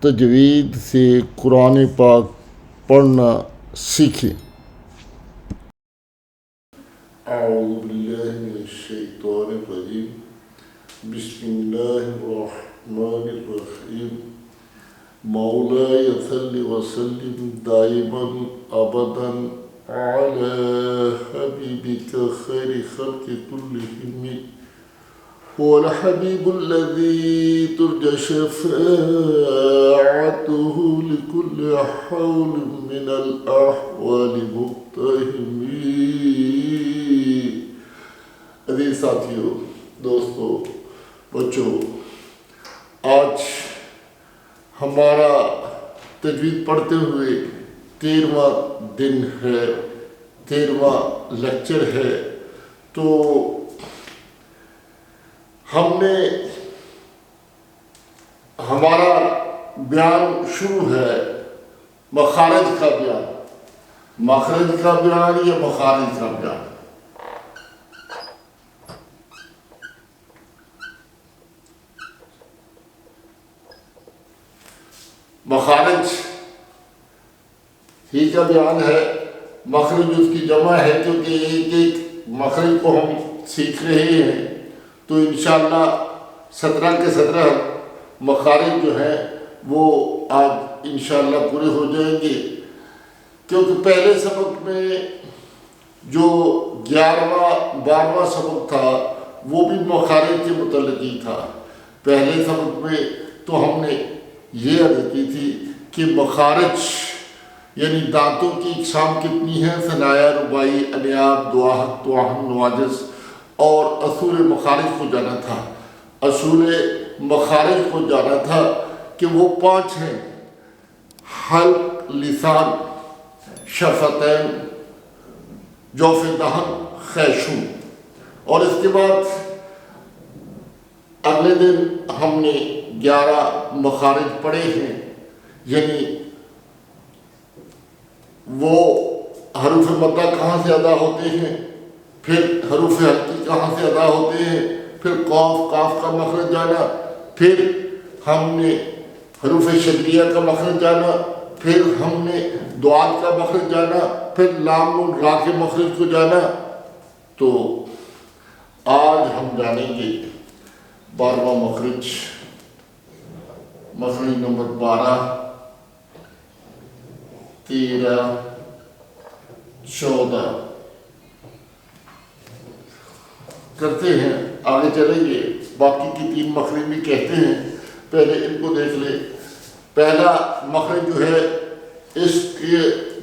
تجوید سے قرآن پاک پڑھنا سیکھیں۔ اعوذ باللہ من الشیطان الرجیم، بسم اللہ الرحمن الرحیم۔ مولاي صل وسلم دائما ابدا على حبيبك خير خلق كلهم، هو الحبيب الذي ترجى شفاعته لكل حول من الاحوال مقتحم۔ عزیز ساتھیوں، دوستوں، بچوں، آج ہمارا تجوید پڑھتے ہوئے 13واں دن ہے، 13واں لیکچر ہے۔ تو ہم نے ہمارا بیان شروع ہے مخارج کا بیان، مخرج کا بیان یا مخارج کا بیان۔ مخارج ہی کا بیان ہے، مخرج اس کی جمع ہے، کیونکہ ایک ایک مخرج کو ہم سیکھ رہے ہیں، تو انشاءاللہ 17 کے 17 مخارج جو ہیں وہ آج انشاءاللہ پورے ہو جائیں گے، کیونکہ پہلے سبق میں جو 11واں 12واں سبق تھا وہ بھی مخارج کے متعلق ہی تھا۔ پہلے سبق میں تو ہم نے یہ عرض کی تھی کہ مخارج یعنی دانتوں کی اقسام کتنی ہیں، ثنایا، رباعی، انیاب، دواحق، توہم، نواجس، اور اصول مخارج کو جانا تھا۔ اصول مخارج کو جانا تھا کہ وہ 5 ہیں: حلق، لسان، شفتین، جوف دہن، خیشوم۔ اور اس کے بعد اگلے دن ہم نے 11 مخارج پڑھے ہیں، یعنی وہ حروف مدہ کہاں سے ادا ہوتے ہیں، پھر حروف حلقی کہاں سے ادا ہوتے ہیں، پھر قاف کا مخرج جانا، پھر ہم نے حروف شدریہ کا مخرج جانا، پھر ہم نے دعات کا مخرج جانا، پھر لام نون را کے مخرج کو جانا۔ تو آج ہم جانیں گے 12واں مخرج، مخرج نمبر 12، 13، 14 کرتے ہیں، آگے چلیں گے۔ باقی کی 3 مخرج بھی کہتے ہیں، پہلے ان کو دیکھ لیں۔ پہلا مخرج جو ہے اس کے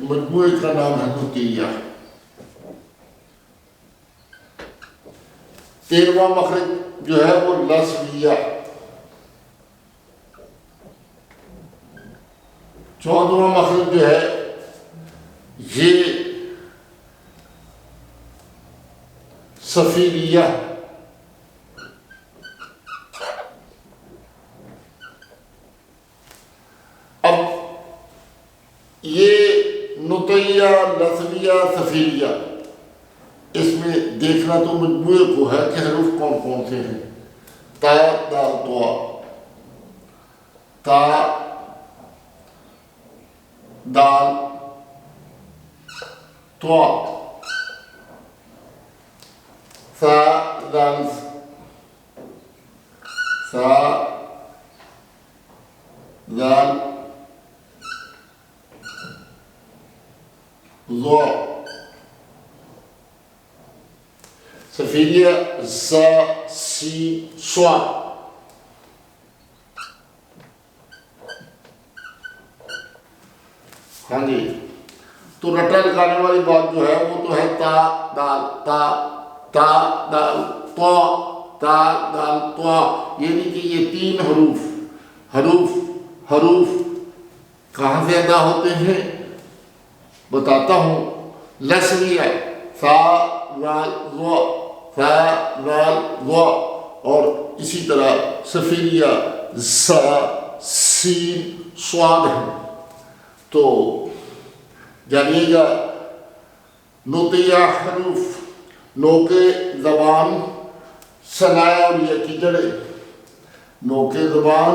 مجموعے کا نام ہے نطیہ۔ 13واں مخرج جو ہے وہ لسویہ۔ 14واں مخرج جو ہے یہ صفیریہ۔ اب یہ نطیہ، لسویہ، صفیریہ، اس میں دیکھنا تو مجموعے کو ہے کہ حروف کون کون سے ہیں۔ تا، دال، طا، تا، دال، طا، سا، دال، سا، دال، ظا، صفیریہ، زا، سین، صاد۔ ہاں جی، تو رٹا لگانے والی بات جو ہے وہ تو ہے تا، دال، تا، تا، دال، طا، تا، دال، طا، یعنی کہ یہ 3 حروف کہاں سے ادا ہوتے ہیں بتاتا ہوں۔ لسویہ، سا، زال، ظا، سا، زال، ظا، اور اسی طرح صفیریہ زا، سین، صاد ہے۔ تو جانیے گا نطیہ حروف، نوک زبان، ثنایا اور یا کی جڑیں، نوک زبان،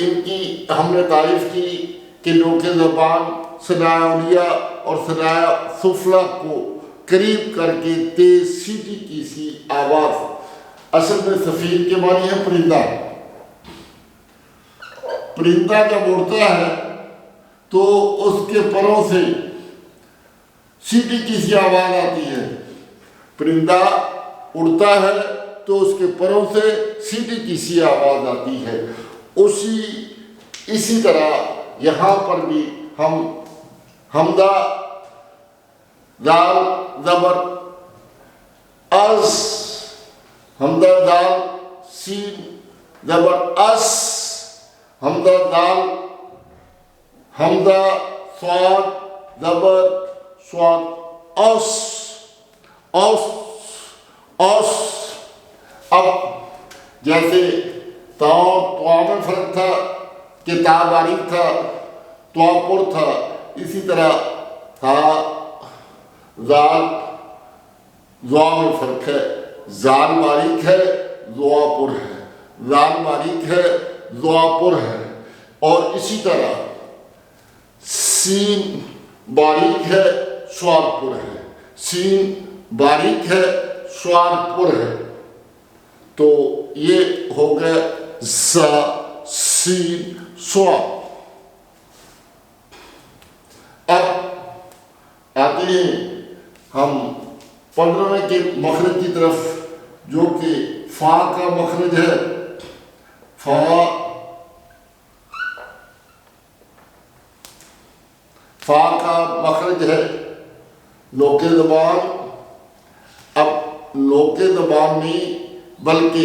ان کی ہم نے تعریف کی کہ لوک زبان ثنائے اولیاء اور ثنائے سفلی کو قریب کر کے تیز سیٹی کی سی آواز، اصل میں سفیر کے معنی ہے پرندہ۔ پرندہ جب اڑتا ہے تو اس کے پروں سے سیٹی کی سی آواز آتی ہے۔ پرندہ اڑتا ہے تو اس کے پروں سے سیٹی کی سی آواز آتی ہے۔ اسی طرح یہاں پر بھی ہم حمزہ دال زبر از، حمزہ دال سین زبر اس، حمزہ دال، حمزہ صاد زبر صاد اس، اس۔ اب جیسے توا میں فرق تھا کہ تا باریک تھا، توا پر تھا، اسی طرح تھا زال زوا میں فرق ہے، زال باریک ہے زوا پر ہے، زال باریک ہے زوا پر ہے، اور اسی طرح سین باریک ہے سواد پر ہے، سین باریک ہے سواد پر ہے۔ تو یہ ہو گیا زا سین سواد۔ اب آتے ہیں ہم 15ویں کے مخرج کی طرف، جو کہ فا کا مخرج ہے۔ فا کا مخرج ہے لوک زبان۔ اب لوک زبان میں بلکہ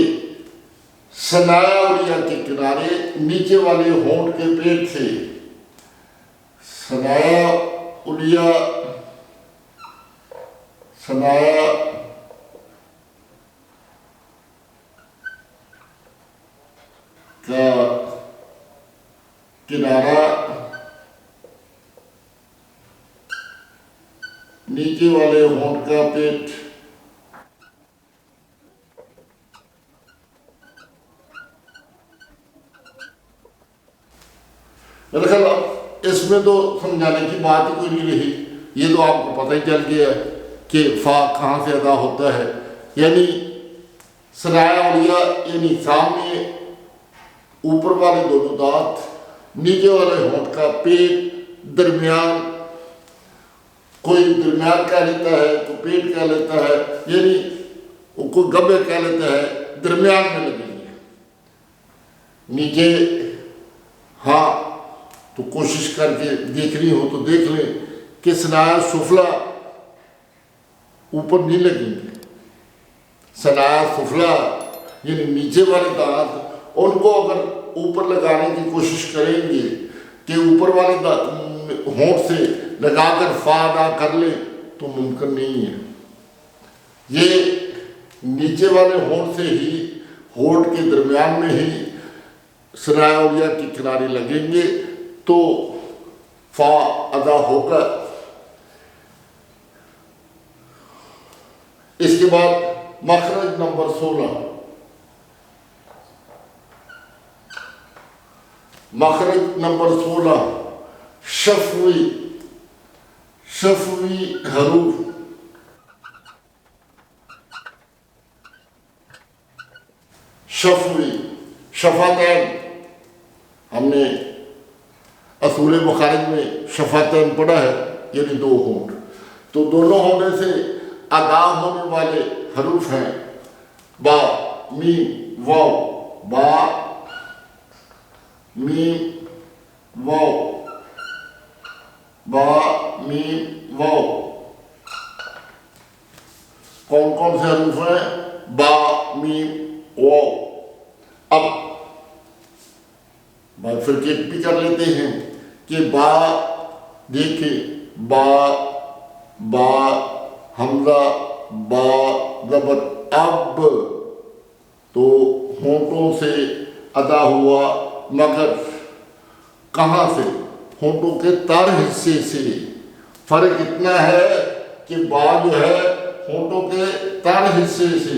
ثنائے اولیاء کے کنارے نیچے والے ہونٹ کے پیٹ سے ثنائے اولیاء، ثنائے کا کنارہ نیچے والے ہونٹ کا پیٹ، میرے خیال اس میں تو سمجھانے کی بات ہی کوئی نہیں رہی، یہ تو آپ کو پتہ ہی چل گیا ہے کہ فا کہاں سے ادا ہوتا ہے۔ یعنی ثنائے اولیاء یعنی سامنے اوپر والے دونوں دانت، نیچے والے ہونٹ کا پیٹ، درمیان، کوئی درمیان کہہ لیتا ہے، کوئی پیٹ کہہ لیتا ہے، یعنی کوئی گبے کہہ لیتا ہے، درمیان میں لگیں گے نیچے۔ ہاں تو کوشش کر کے دیکھنی ہو تو دیکھ لیں کہ ثنائے سفلی اوپر نہیں لگیں گے۔ ثنائے سفلی یعنی نیچے والے دانت، ان کو اگر اوپر لگانے کی کوشش کریں گے کہ اوپر والے ہونٹ سے لگا کر فا ادا کر لیں تو ممکن نہیں ہے۔ یہ نیچے والے ہونٹ سے ہی، ہونٹ کے درمیان میں ہی ثنائے اولیاء کے کنارے لگیں گے تو فا ادا ہوگا۔ اس کے بعد مخرج نمبر 16، مخرج نمبر 16 شفوی، شفوی حروف۔ شفوی، شفتین، ہم نے اصول مخارج میں شفتین پڑھا ہے، یعنی دو ہونٹ، تو دونوں ہونے سے ادا ہونے والے حروف ہیں با، میم، واو، با، میم، واو، با، میم، واو۔ کون کون سے حروف ہیں؟ با، میم، واو۔ اب بائفرکیٹ بھی کر لیتے ہیں کہ با، دیکھیں با، با، حمزہ با زبر اب، تو ہونٹوں سے ادا ہوا، مگر کہاں سے؟ ہونٹوں کے تر حصے سے۔ فرق اتنا ہے کہ با جو ہے ہونٹوں کے تر حصے سے،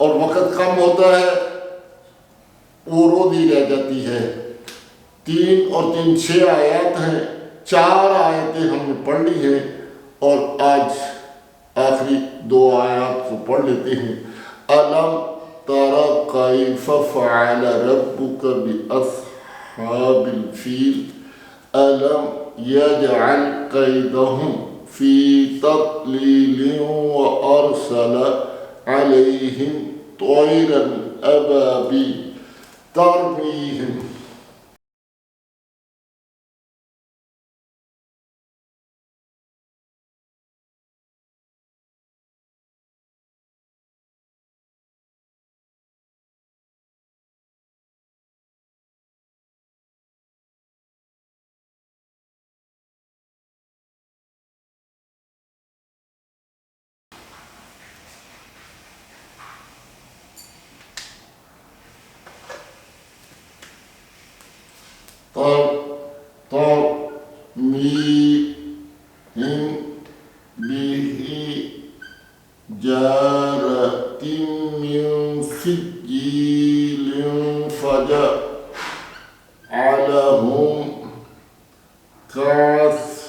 اور وقت کم ہوتا ہے وہ رو دی رہ جاتی ہے. 3 اور 3 6 آیات ہیں. 4 آیتیں ہم نے پڑھ لی ہیں اور آج آخری 2 آیات کو پڑھ لیتے ہیں. أَلَمْ تَرَ كَيْفَ فَعَلَ رَبُّكَ بِأَصْحَابِ الْفِيلِ أَلَمْ يَجْعَلْ كَيْدَهُمْ فِي تَضْلِيلٍ وَأَرْسَلَ عَلَيْهِمْ طَيْرًا أَبَابِيلَ تَرْمِيهِمْ. بحجارة من سجيل فجعلهم كعصف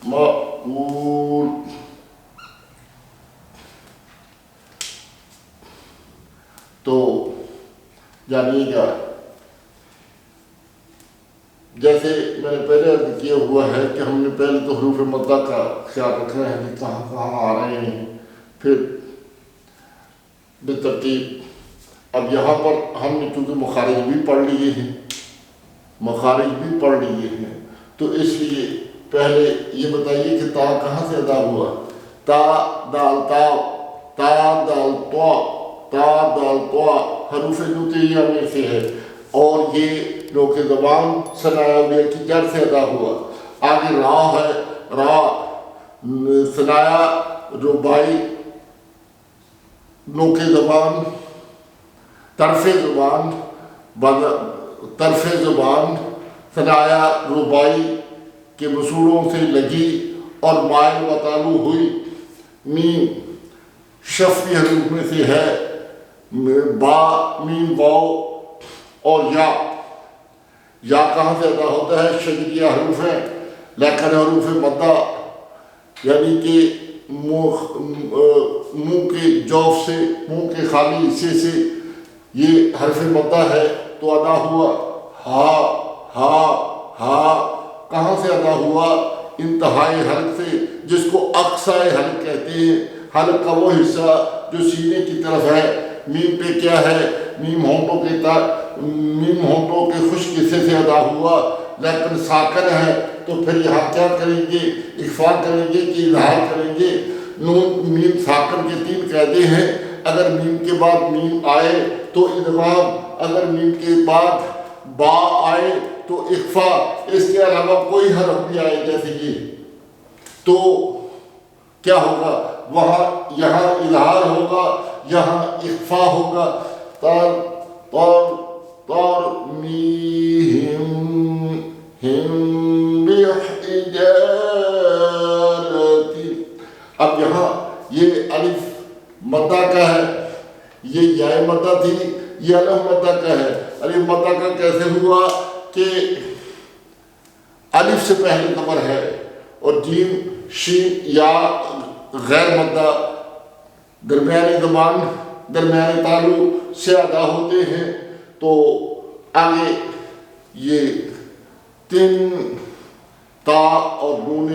مأكول. تو جانیے گا جیسے میں نے پہلے عرض کیا ہوا ہے کہ ہم نے پہلے تو حروف مدہ کا خیال رکھنا ہے کہ کہاں کہاں آ رہے ہیں، پھر بالترتیب. اب یہاں پر ہم نے چونکہ مخارج بھی پڑھ لیے ہیں تو اس لیے پہلے یہ بتائیے کہ تا کہاں سے ادا ہوا. تا دال تا، تا دال تو، تا دال تو حروف نطقیہ میں سے ہے اور یہ لوگ زبان ثنایا کی جڑ سے ادا ہوا. آگے را ہے، را ثنایا ربائی نوک زبان طرف زبان ثنایا ربائی کے مسوروں سے لگی اور مائل و تالو ہوئی. میم شفوی حروف میں سے ہے. با میم واو اور یا کہاں سے ادا ہوتا ہے؟ شجریہ حروف ہیں لیکن حروف مدہ یعنی کہ منہ کے جوف سے، منہ کے خالی حصے سے یہ حرف مدہ ہے تو ادا ہوا. ہا ہا ہا کہاں سے ادا ہوا؟ انتہائی حلق سے جس کو اقصائے حلق کہتے ہیں. حلق کا وہ حصہ جو سینے کی طرف ہے. میم پہ کیا ہے؟ میم ہونٹوں کے خشک حصے سے ادا ہوا لیکن ساکن ہے تو پھر یہاں کیا کریں گے؟ اخفا کریں گے کہ اظہار کریں گے. نون میم ساکن کے 3 قاعدے ہیں. اگر میم کے بعد میم آئے تو ادغام، اگر میم کے بعد با آئے تو اخفا، اس کے علاوہ کوئی حرف بھی آئے جیسے یہ تو کیا ہوگا؟ وہاں یہاں اظہار ہوگا، یہاں اخفا ہوگا. ترمیہم بحجارۃ. اب یہاں یہ الف مدہ کا ہے، یہ یا مدہ تھی، یہ الف مدہ کا ہے. الف مدہ کا کیسے ہوا کہ الف سے پہلے زبر ہے اور جیم شین یا غیر مدہ درمیانی زبان درمیانی تالو سے ادا ہوتے ہیں. تو آگے یہ 3 تا اور نون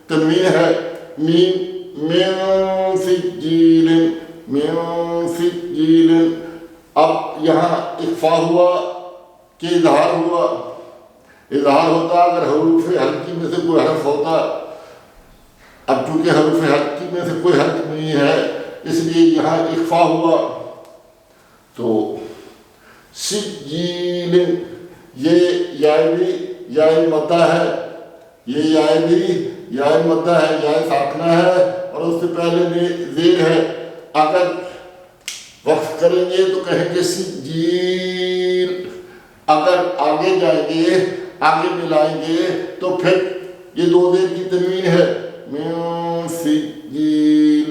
تنوین ہے. میم من سجیل. اب یہاں اخفا ہوا کہ اظہار ہوا. اظہار ہوتا اگر حروف حلقی میں سے کوئی حرف ہوتا. اب چونکہ حروف حلقی میں سے کوئی حرف نہیں ہے اس لیے یہاں اخفا ہوا. تو سجیل یہ یا مدہ ہے، یہ یا مدہ ہے، یا ساکنہ ہے اور اس سے پہلے زیر ہے. اگر وقف کریں گے تو کہیں گے سجیل. اگر آگے جائیں گے، آگے ملائیں گے تو پھر یہ 2 زیر کی تنوین ہے. من سجیل